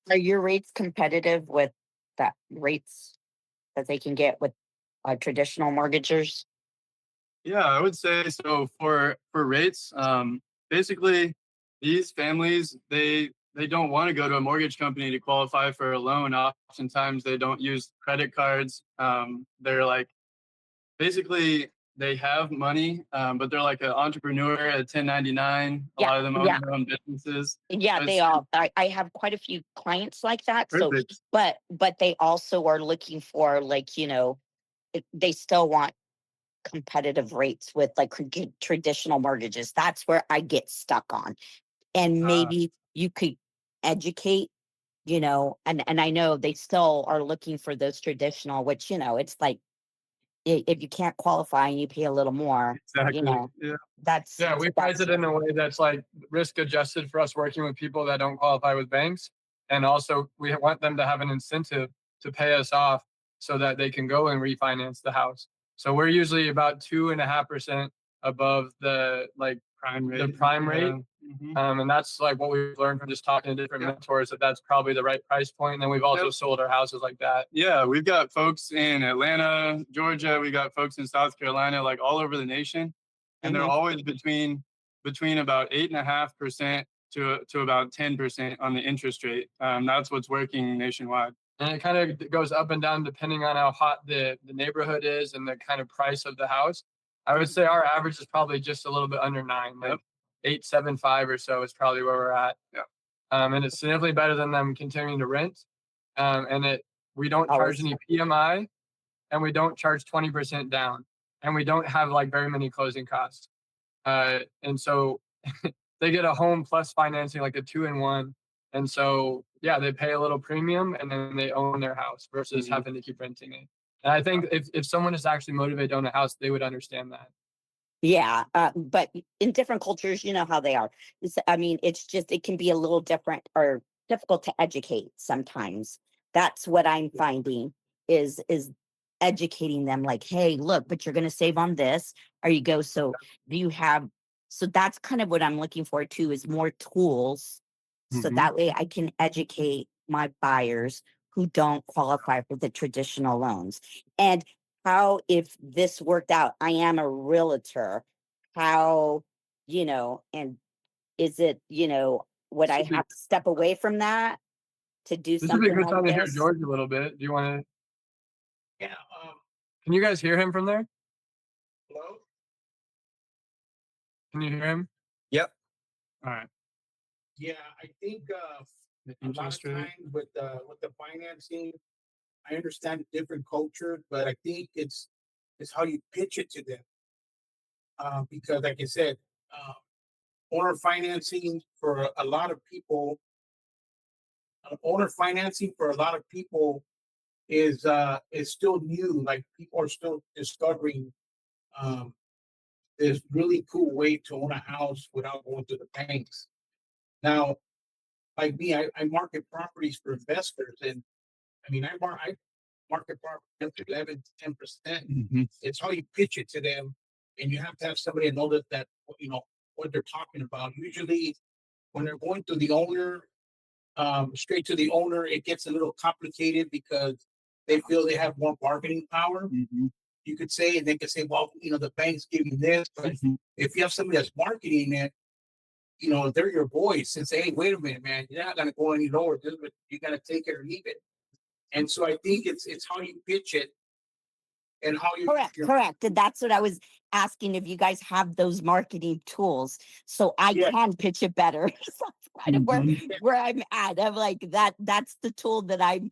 Are your rates competitive with the rates that they can get with traditional mortgagers? Yeah, I would say so for rates. Basically, these families they don't want to go to a mortgage company to qualify for a loan. Oftentimes, they don't use credit cards. They're like basically they have money, but they're like an entrepreneur at 1099. A Yeah, lot of them own yeah, their own businesses. yeah. So They it's all. I have quite a few clients like that. So, perfect. but they also are looking for like they still want competitive rates with like traditional mortgages. That's where I get stuck on. And Uh, maybe you could educate, and I know they still are looking for those traditional, which, it's like if you can't qualify and you pay a little more, exactly. Yeah. that's Yeah, we price that's it in a way that's like risk adjusted for us working with people that don't qualify with banks. And also, we want them to have an incentive to pay us off so that they can go and refinance the house. So we're usually about 2.5% above the Prime the rate. prime rate. Yeah. Hmm. And that's like what we've learned from just talking to different mentors that that's probably the right price point. And then we've also sold our houses like that. Yeah, we've got folks in Atlanta, Georgia. We got folks in South Carolina, like all over the nation, and they're Mhm. always between about 8.5% to about 10% on the interest rate. That's what's working nationwide. And it kind of goes up and down depending on how hot the neighborhood is and the kind of price of the house. I would say our average is probably just a little bit under 9, like Yep. 8.75 or so is probably where we're at. Yeah. And it's significantly better than them continuing to rent. And we don't charge Always. any PMI, and we don't charge 20% down, and we don't have like very many closing costs. And so they get a home plus financing, like a 2-in-1. And so, yeah, they pay a little premium and then they own their house versus having to keep renting it. And I think if someone is actually motivated to own a house, they would understand that. Yeah, but in different cultures, you know how they are. I mean, it's just it can be a little different or difficult to educate sometimes. That's what I'm finding is educating them like, hey, look, but you're going to save on this, or you go. So do you have? So that's kind of what I'm looking for too, is more tools, so Hmm. that way I can educate my buyers who don't qualify for the traditional loans. And how, if this worked out, I am a realtor, how, and is it, would This I would be have to step away from that to do this would be a something good like time to hear this? George a little bit. Do you want to? Yeah. Can you guys hear him from there? Hello. Can you hear him? Yep. All right. Yeah, I think The a lot interest of rate. times with the financing, I understand different cultures, but I think it's how you pitch it to them. Because, like I said, uh, owner financing for a lot of people, owner financing for a lot of people is still new. Like people are still discovering um, this really cool way to own a house without going to the banks. Now, like me, I market properties for investors, and I mean, I market properties 11 to 10%. Hmm. It's how you pitch it to them, and you have to have somebody that know that what they're talking about. Usually, when they're going to the owner, straight to the owner, it gets a little complicated because they feel they have more bargaining power. Hmm. You could say, and they could say, well, the bank's giving this, but if you have somebody that's marketing it, they're your voice and say, hey, wait a minute, man, you're not going to go any lower. You got to take it or leave it. And so I think it's how you pitch it and how Correct. And that's what I was asking, if you guys have those marketing tools so I yeah, can pitch it better. So that's kind of Hmm. where I'm at. I'm like that's the tool that I'm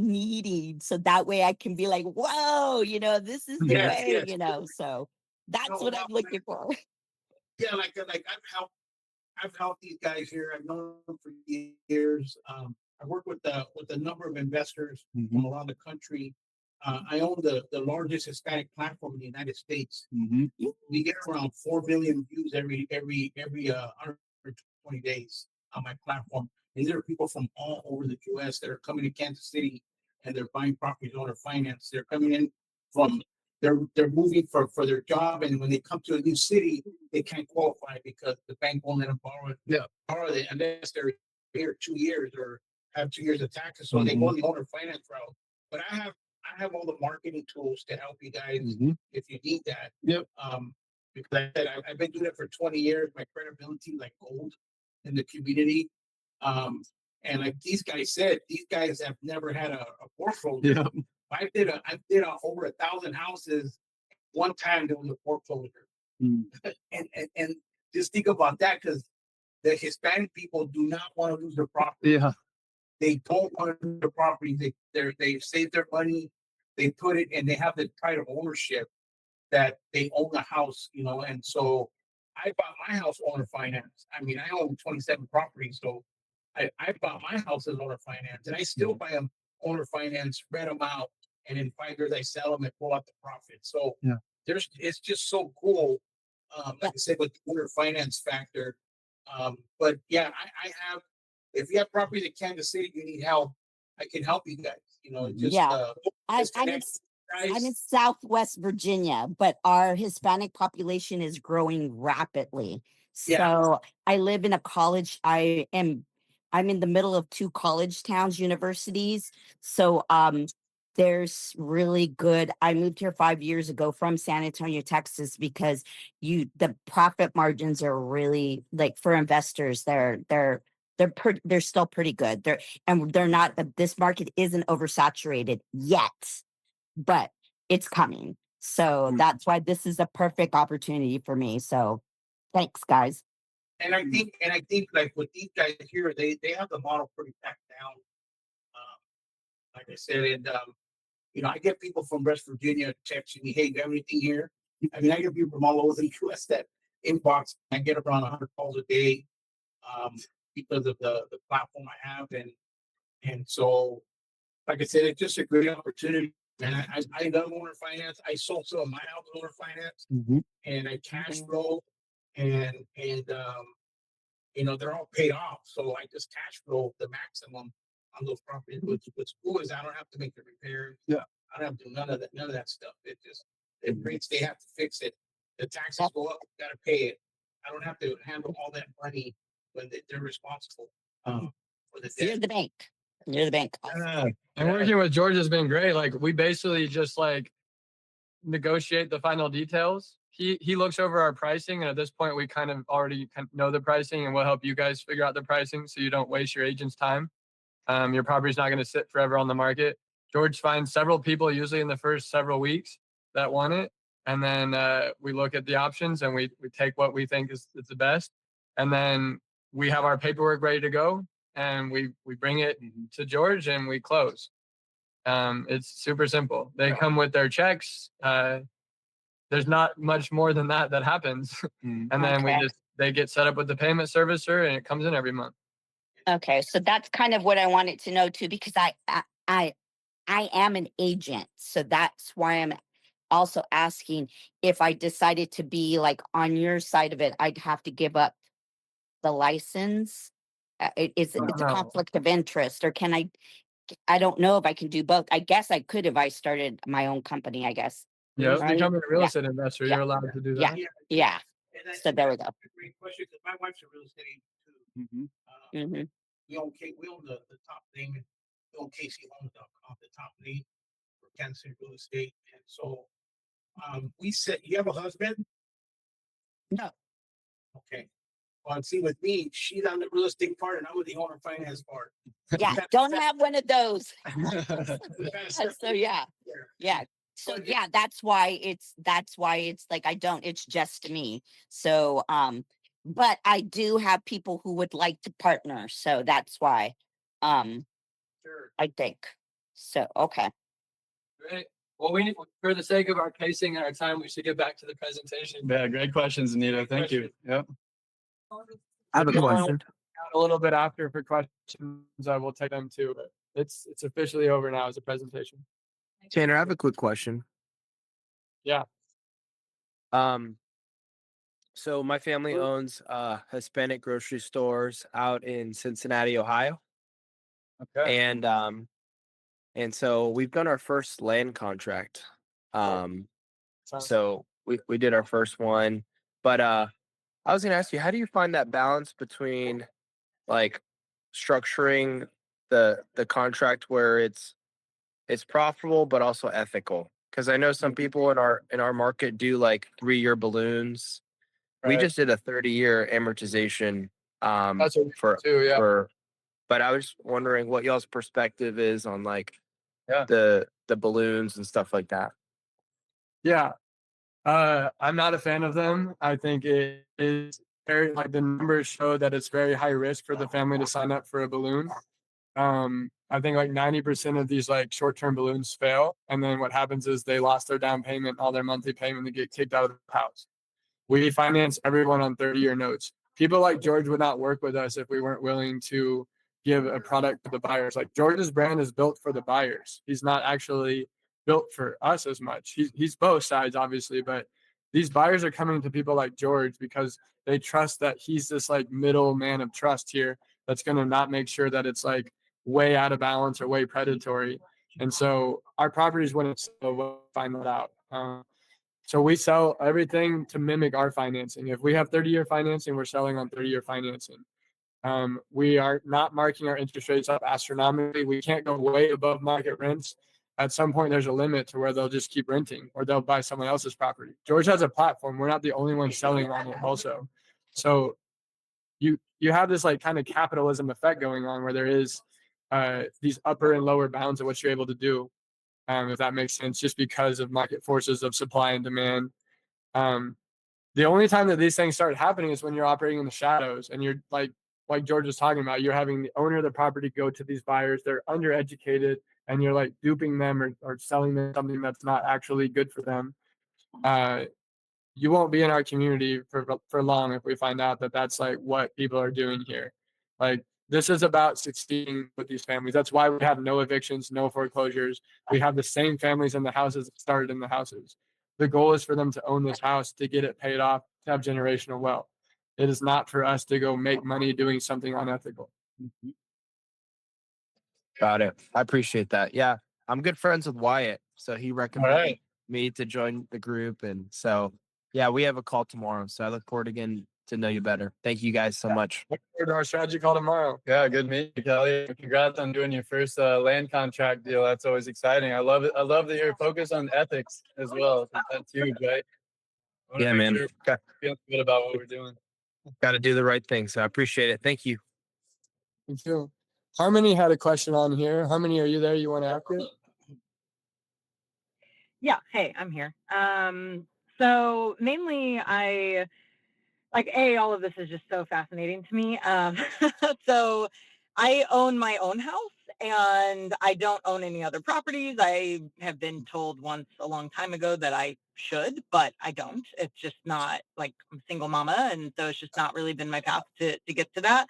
needing. So that way I can be like, whoa, this is the yes, way, yes. so that's No, what I'm looking for. yeah, like I've helped these guys here. I've known them for years. I work with a number of investors Hmm. from around the country. I own the largest Hispanic platform in the United States. Hmm. We get around 4 million views every 120 days on my platform. And there are people from all over the U.S. that are coming to Kansas City and they're buying properties owner finance. They're coming in from they're moving for their job, and when they come to a new city, they can't qualify because the bank won't let them borrow it. Yeah. Borrow it unless they're here 2 years or have 2 years of taxes, so they go the owner finance route. But I have all the marketing tools to help you guys if you need that. Yep. Because I've been doing it for 20 years. My credibility like gold in the community. And like these guys said, these guys have never had a foreclosure. Yeah. I did over 1,000 houses. One time there was a foreclosure. And just think about that, because the Hispanic people do not want to lose their property. Yeah. They don't want to lose their property. They save their money, they put it, and they have the pride of ownership that they own the house, and so I bought my house owner finance. I mean, I own 27 properties, so I bought my house as owner finance, and I still buy them owner finance, rent them out, and in 5 years I sell them and pull out the profit. So Yeah. It's just so cool. Like I said, with the owner finance factor. But yeah, I have, if you have properties in Kansas City, you need help, I can help you guys, just, Yeah. I'm in connect I'm in guys. Southwest Virginia, but our Hispanic population is growing rapidly. Yeah. So I live in a college. I'm in the middle of two college towns, universities. So there's really good. I moved here 5 years ago from San Antonio, Texas, because the profit margins are really, like, for investors, they're still pretty good. They're not, this market isn't oversaturated yet, but it's coming. So that's why this is a perfect opportunity for me. So thanks, guys. And I think like with these guys here, they have the model pretty packed down. Like I said, and I get people from West Virginia texting me, "Hey, do you have anything here?" I mean, I get people from all over the U.S. that inbox. I get around 100 calls a day, because of the platform I have, and so, like I said, it's just a great opportunity. And I love owner finance. I sold some of my house owner finance, and I cash flow, and they're all paid off. So I just cash flow the maximum on those properties. What's cool is I don't have to make the repairs. Yeah. I don't have to do none of that stuff. It breaks, they have to fix it. The taxes go up, gotta pay it. I don't have to handle all that money when they're responsible for the You're debt. the bank. You're the bank. And working with George has been great. Like, we basically just like negotiate the final details. He looks over our pricing, and at this point we kind of already know the pricing, and we'll help you guys figure out the pricing so you don't waste your agent's time. Your property's not going to sit forever on the market. George finds several people, usually in the first several weeks, that want it, and then we look at the options and we take what we think is the best, and then we have our paperwork ready to go, and we bring it to George and we close. It's super simple. They come with their checks. There's not much more than that happens. And then they get set up with the payment servicer, and it comes in every month. Okay, so that's kind of what I wanted to know too, because I am an agent, so that's why I'm also asking, if I decided to be like on your side of it, I'd have to give up the license. It's a No. conflict of interest, or can I? I don't know if I can do both. I guess I could if I started my own company, I guess. Yeah, Right? becoming a real Yeah. estate investor, Yeah. you're allowed to do Yeah. that. Yeah. And So there we go. that's a great question, because my wife's a real estate agent too. hmm We own the top name, we own KCHomes.com, the top name for Kansas City real estate. And so we said, you have a husband? No. Okay. Well, see, with me, she's on the real estate part and I'm with the owner finance part. Yeah. Don't have one of those. So So yeah. So But yeah, that's why it's like it's just me. So but I do have people who would like to partner. So that's why sure. I think. So okay. Great. Well, for the sake of our pacing and our time, we should get back to the presentation. Yeah, great questions, Anita. Thank you. Yep. I have a If you want question. out a little bit after for questions, I will take them too. But it's officially over now as a presentation. Tanner, I have a quick question. Yeah. So my family owns Hispanic grocery stores out in Cincinnati, Ohio. Okay. And so we've done our first land contract. So we did our first one. But I was gonna ask you, how do you find that balance between like structuring the contract where it's profitable but also ethical? Because I know some people in our market do like 3-year balloons. We Right. just did a 30-year amortization That's what we for do too. Yeah. for but I was wondering what y'all's perspective is on like Yeah. the balloons and stuff like that. Yeah. I'm not a fan of them. I think it is very, like, the numbers show that it's very high risk for the family to sign up for a balloon. I think like 90% of these like short-term balloons fail, and then what happens is they lost their down payment, all their monthly payment, they get kicked out of the house. We finance everyone on 30-year notes. People like George would not work with us if we weren't willing to give a product to the buyers. Like, George's brand is built for the buyers. He's not actually built for us as much. He's both sides, obviously, but these buyers are coming to people like George because they trust that he's this like middle man of trust here that's going to not make sure that it's like way out of balance or way predatory. And so our properties, when it's we'll find that out. So we sell everything to mimic our financing. If we have 30-year financing, we're selling on 30-year financing. We are not marking our interest rates up astronomically. We can't go way above market rents. At some point, there's a limit to where they'll just keep renting or they'll buy someone else's property. George has a platform. We're not the only one selling on it also. So you have this like kind of capitalism effect going on where there is these upper and lower bounds of what you're able to do, if that makes sense, just because of market forces of supply and demand. The only time that these things start happening is when you're operating in the shadows and you're like George was talking about, you're having the owner of the property go to these buyers, they're undereducated, and you're like duping them or selling them something that's not actually good for them. You won't be in our community for long if we find out that that's like what people are doing here. Like, this is about succeeding with these families. That's why we have no evictions, no foreclosures. We have the same families in the houses that started in the houses. The goal is for them to own this house, to get it paid off, to have generational wealth. It is not for us to go make money doing something unethical. Got it. I appreciate that. Yeah, I'm good friends with Wyatt, so he recommended me to join the group, and so yeah, we have a call tomorrow. So I look forward to getting to know you better. Thank you guys so much. Look forward to our strategy call tomorrow. Yeah, good meeting you, Kelly. Congrats on doing your first land contract deal. That's always exciting. I love it. I love that you're focused on ethics as well. That's huge, right? I wanna Yeah, make man. sure we're feeling good about what we're doing. Got to do the right thing. So I appreciate it. Thank you. Me too. Harmony had a question on here. Harmony, are you there? You want to ask it? Yeah, hey, I'm here. So mainly I like all of this is just so fascinating to me. So I own my own house and I don't own any other properties. I have been told once a long time ago that I should, but I don't. It's just not like I'm a single mama, and so it's just not really been my path to get to that.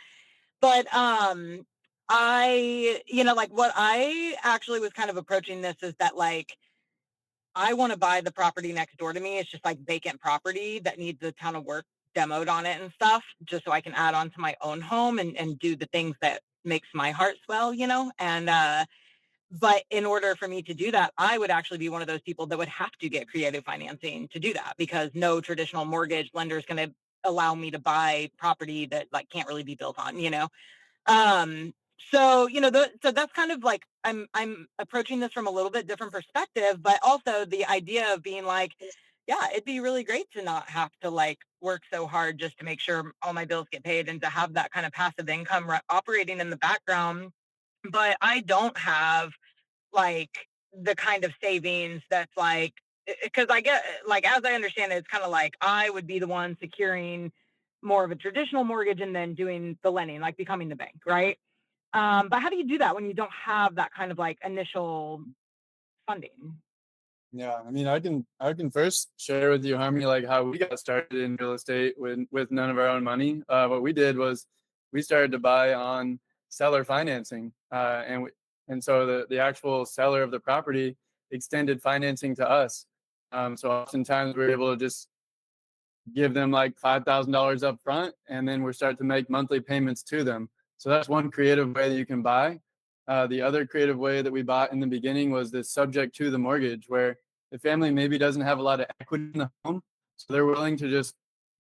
But I, like what I actually was kind of approaching this is that like I want to buy the property next door to me. It's just like vacant property that needs a ton of work demoed on it and stuff, just so I can add on to my own home and do the things that makes my heart swell. And but in order for me to do that, I would actually be one of those people that would have to get creative financing to do that, because no traditional mortgage lender is going to allow me to buy property that like can't really be built on. So so that's kind of like I'm approaching this from a little bit different perspective, but also the idea of being like, yeah, it'd be really great to not have to like work so hard just to make sure all my bills get paid and to have that kind of passive income operating in the background. But I don't have like the kind of savings that's like, because I get like, as I understand it, it's kind of like I would be the one securing more of a traditional mortgage and then doing the lending, like becoming the bank, right? But how do you do that when you don't have that kind of like initial funding? Yeah, I mean, I can first share with you, Harmony, like how we got started in real estate with none of our own money. What we did was we started to buy on seller financing, and so the actual seller of the property extended financing to us. So oftentimes we're able to just give them like $5,000 up front, and then we're starting to make monthly payments to them. So that's one creative way that you can buy. The other creative way that we bought in the beginning was this subject to the mortgage, where the family maybe doesn't have a lot of equity in the home, so they're willing to just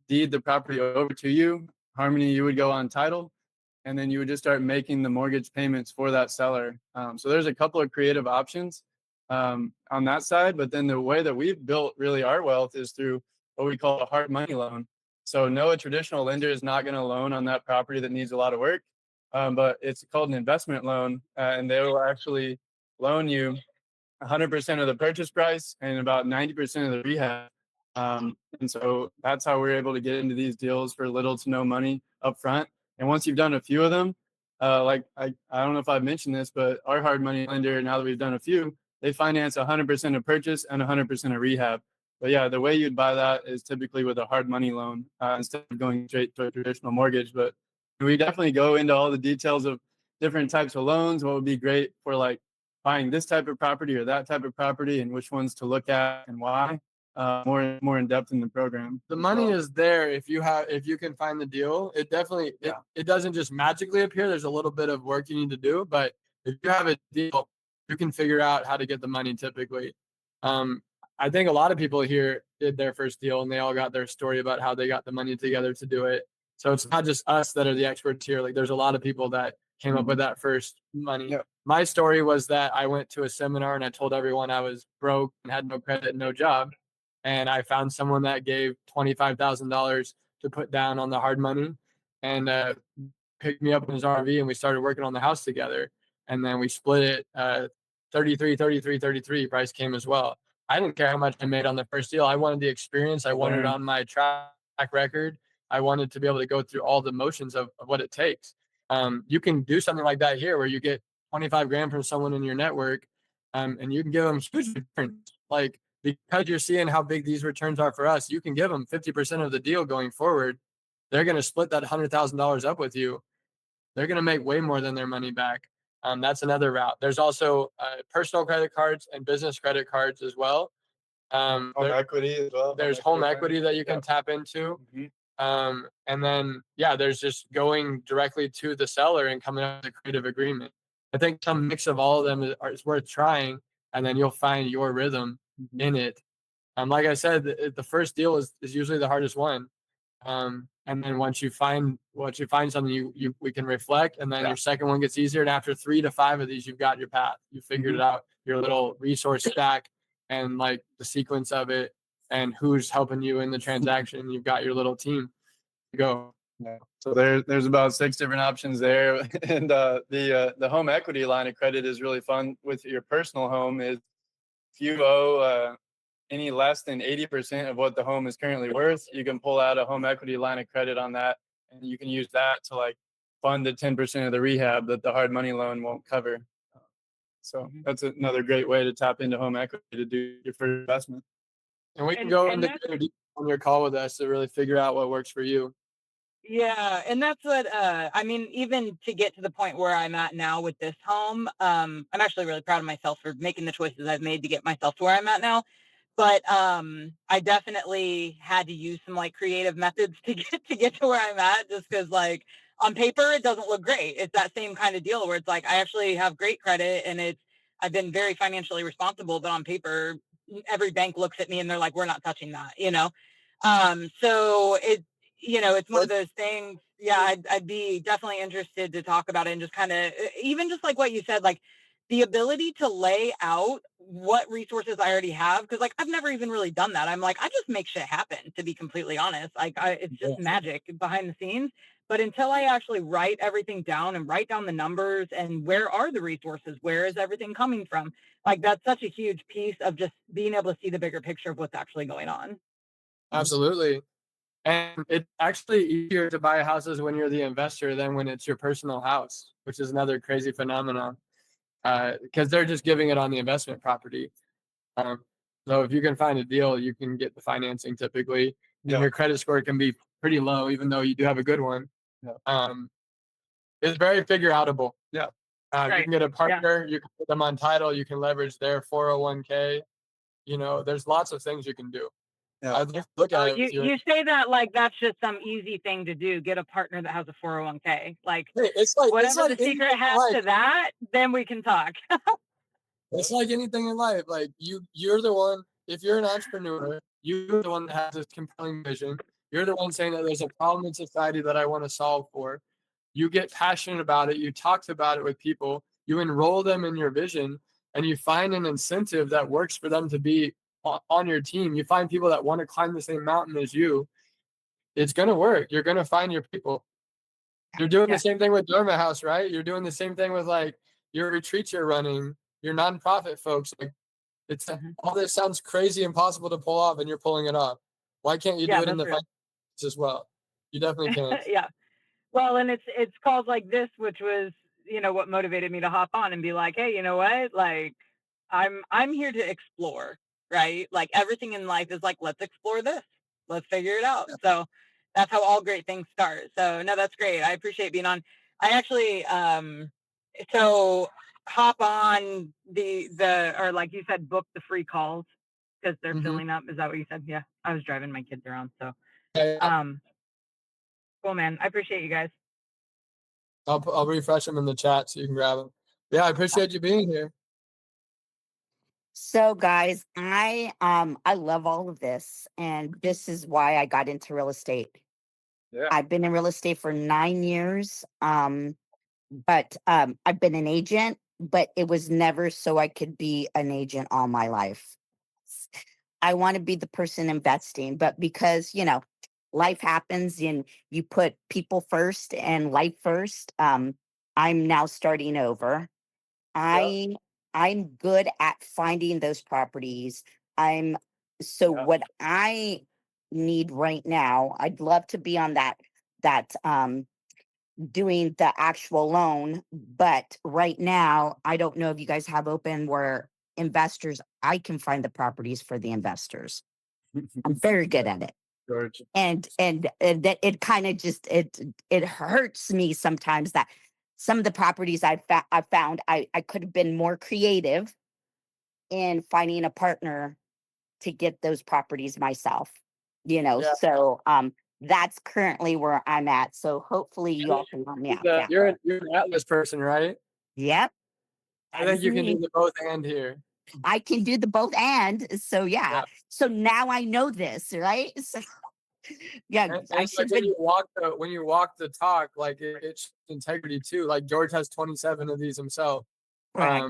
deed the property over to you. Harmony, you would go on title, and then you would just start making the mortgage payments for that seller. So there's a couple of creative options on that side. But then the way that we've built really our wealth is through what we call a hard money loan. So no, a traditional lender is not going to loan on that property that needs a lot of work, but it's called an investment loan, and they will actually loan you 100% of the purchase price and about 90% of the rehab. And so that's how we're able to get into these deals for little to no money up front. And once you've done a few of them, like I don't know if I've mentioned this, but our hard money lender, now that we've done a few, they finance 100% of purchase and 100% of rehab. But yeah, the way you'd buy that is typically with a hard money loan instead of going straight to a traditional mortgage. But we definitely go into all the details of different types of loans, what would be great for like buying this type of property or that type of property, and which ones to look at and why. More in depth in the program. The money is there if you can find the deal. It definitely it doesn't just magically appear. There's a little bit of work you need to do, but if you have a deal, you can figure out how to get the money typically. I think a lot of people here did their first deal and they all got their story about how they got the money together to do it. So it's not just us that are the experts here. Like there's a lot of people that came up with that first money. Yeah. My story was that I went to a seminar and I told everyone I was broke and had no credit, no job. And I found someone that gave $25,000 to put down on the hard money and picked me up in his RV and we started working on the house together. And then we split it 33. Price came as well. I didn't care how much I made on the first deal. I wanted the experience. I wanted it on my track record. I wanted to be able to go through all the motions of what it takes. You can do something like that here where you get 25 grand from someone in your network and you can give them huge returns. Like, because you're seeing how big these returns are for us, you can give them 50% of the deal going forward. They're going to split that $100,000 up with you. They're going to make way more than their money back. That's another route. There's also personal credit cards and business credit cards as well. Home equity as well. There's home equity that you can tap into. Mm-hmm. And then, there's just going directly to the seller and coming up with a creative agreement. I think some mix of all of them is worth trying, and then you'll find your rhythm in it. Like I said, the first deal is usually the hardest one. And then once you find something, we can reflect, and then your second one gets easier. And after 3 to 5 of these, you've got your path. You figured it out, your little resource stack, and like the sequence of it, and who's helping you in the transaction. You've got your little team to go. Yeah. So there's about 6 different options there, and the home equity line of credit is really fun with your personal home. Is if you owe any less than 80% of what the home is currently worth, you can pull out a home equity line of credit on that, and you can use that to like fund the 10% of the rehab that the hard money loan won't cover. So that's another great way to tap into home equity to do your first investment. And we can go into on your call with us to really figure out what works for you. Yeah, and that's what I mean, even to get to the point where I'm at now with this home, I'm actually really proud of myself for making the choices I've made to get myself to where I'm at now. But I definitely had to use some like creative methods to get to where I'm at, just because like on paper it doesn't look great. It's that same kind of deal where it's like I actually have great credit and I've been very financially responsible, but on paper every bank looks at me and they're like, we're not touching that. So it's one of those things. Yeah, I'd be definitely interested to talk about it and just kind of, even just like what you said, like the ability to lay out what resources I already have. Because like, I've never even really done that. I'm like, I just make shit happen, to be completely honest. Like it's just magic behind the scenes. But until I actually write everything down and write down the numbers and where are the resources, where is everything coming from? Like that's such a huge piece of just being able to see the bigger picture of what's actually going on. Absolutely. And it's actually easier to buy houses when you're the investor than when it's your personal house, which is another crazy phenomenon. Because they're just giving it on the investment property. So if you can find a deal, you can get the financing typically, and your credit score can be pretty low, even though you do have a good one. It's very figure outable. You can get a partner, you can put them on title, you can leverage their 401k. There's lots of things you can do. I'd look at it. You say that like that's just some easy thing to do. Get a partner that has a 401k. Like, it's like whatever the secret has to that, then we can talk. It's like anything in life. Like you're the one. If you're an entrepreneur, you're the one that has this compelling vision. You're the one saying that there's a problem in society that I want to solve for. you get passionate about it, you talk about it with people, you enroll them in your vision, and you find an incentive that works for them to be on your team. You find people that want to climb the same mountain as you. It's going to work. You're going to find your people. You're doing the same thing with Dharma House, right? You're doing the same thing with like your retreats you're running, your nonprofit folks. Like it's all this sounds crazy impossible to pull off, and you're pulling it off. Why can't you do it in the finance as well? You definitely can. Yeah. Well, and it's calls like this, which was, you know, what motivated me to hop on and be like, hey, you know what? Like, I'm here to explore, right? Like everything in life is like, let's explore this. Let's figure it out. So that's how all great things start. So no, that's great. I appreciate being on. I actually so hop on or like you said, book the free calls because they're filling up. Is that what you said? Yeah. I was driving my kids around. So cool, man. I appreciate you guys. I'll refresh them in the chat so you can grab them. Yeah, I appreciate you being here. So guys, I love all of this, and this is why I got into real estate. Yeah. I've been in real estate for 9 years. But I've been an agent, but it was never so I could be an agent all my life. I want to be the person investing, but because, you know, life happens and you put people first and life first, I'm now starting over. I'm good at finding those properties. What I need right now, I'd love to be on that doing the actual loan, but right now I don't know if you guys have open where investors, I can find the properties for the investors. I'm very good at it. George. And that it kind of just it hurts me sometimes that some of the properties I found I could have been more creative in finding a partner to get those properties myself, you know. Yeah. So that's currently where I'm at. So hopefully you all can help me out. Yeah. You're an Atlas person, right? Yep. I think you can do the both and here. I can do the both and. So yeah. So now I know this, right? So yeah, And I like should when be. you walk the talk, like it's integrity too. Like George has 27 of these himself. Correct.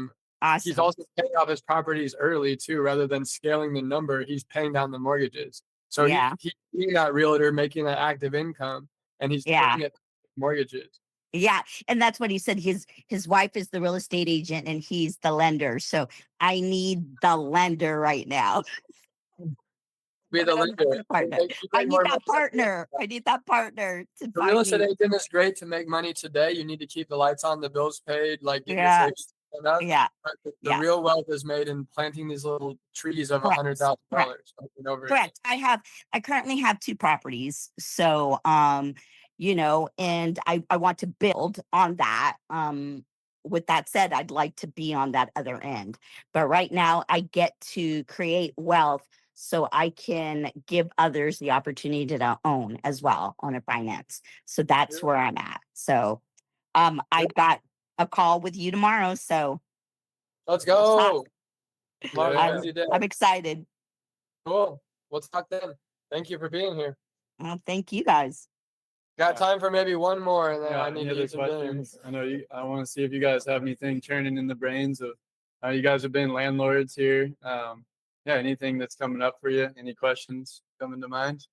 He's Awesome. also paying off his properties early too, rather than scaling the number. He's paying down the mortgages. So Yeah. he's being that realtor, making that active income, and he's Yeah. paying it mortgages. Yeah. And that's what he said. His wife is the real estate agent and he's the lender. So I need the lender right now. Be the lender. Partner. I need that partner. I need that partner to The real find estate me. agent is great to make money today. You need to keep the lights on, the bills paid, like get your Yeah. savings enough. Yeah. But the Yeah. real wealth is made in planting these little trees of Correct. $100,000 over and over again. Correct. I currently have 2 properties. So you know, and I want to build on that. With that said, I'd like to be on that other end. But right now I get to create wealth so I can give others the opportunity to own as well on a finance. So that's where I'm at. So I got a call with you tomorrow. So Let's go. I'm excited. Cool. Let's talk then. Thank you for being here. Thank you guys. Got time for maybe one more, and then I need Any to other eat some dinner. questions? I want to see if you guys have anything churning in the brains of you guys have been landlords here. Yeah, anything that's coming up for you? Any questions coming to mind?